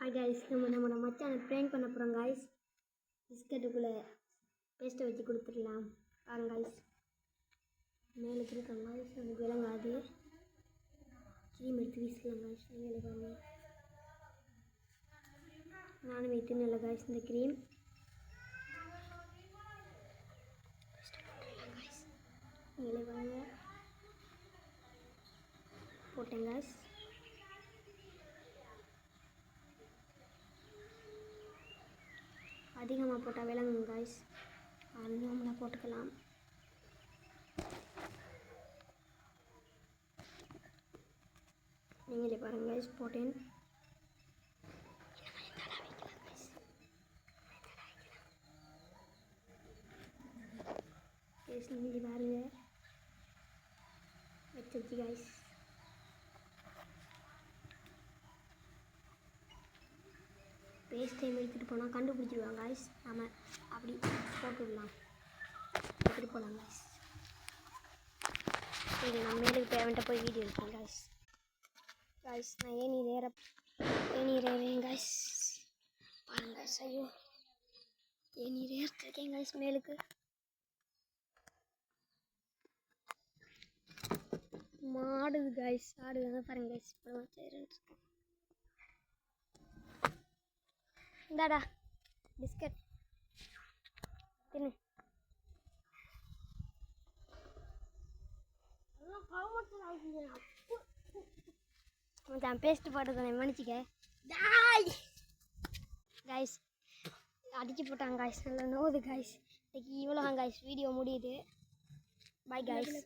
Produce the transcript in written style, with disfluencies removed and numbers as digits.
Hi guys, நம்ம மச்சானை prank பண்ண போகிறோம் guys. பிஸ்கட்டுக்குள்ளே பேஸ்ட்டை வச்சு கொடுத்துடலாம் பாருங்க guys. மேலே கொடுத்தோம் guys, நமக்கு விளங்காது. க்ரீம் எடுத்து வீசலாம் guys. மேலே பாருங்க, நானும் வைத்துன்னு இல்லை guys இந்த க்ரீம். மேலே பாருங்க போட்டேன் guys. அதிகமாக போட்டால் விளங்குங்க காய்ஸ், அதிகமாக போட்டுக்கலாம். நீங்களே பாருங்க காய்ஸ் போட்டேன். நீங்களே பாருங்க வச்சு காய்ஸ். பேஸ்ட் டைம் எடுத்துகிட்டு போனால் கண்டுபிடிச்சிடுவாங்க காய்ஸ். நம்ம அப்படி போட்டுடலாம், எடுத்துகிட்டு போகலாம் காய்ஸ். சரி, நான் மேலே பேவன்ட்ட போய் வீடியோ எடுப்பேன் காய்ஸ். காய்ஸ் நான் ஏறேன் காய்ஸ். பாருங்க காய்ஸ், ஐயோ ஏனியில் ஏற்றிருக்கேன் காய்ஸ். மேலுக்கு மாடுது காய்ஸ், ஆடுது பாருங்க காய்ஸ். இப்போ வச்சுருக்கேன். இந்தாடா பிஸ்கட் தின்னு. கொஞ்சம் பேஸ்ட் போட்டதை மன்னிச்சிக்க காய்ஸ். அடிச்சு போட்டாங்க காய்ஸ், நல்லா நோவுது காய்ஸ். இன்னைக்கு இவ்வளோ காய்ஸ், வீடியோ முடியுது. Bye guys.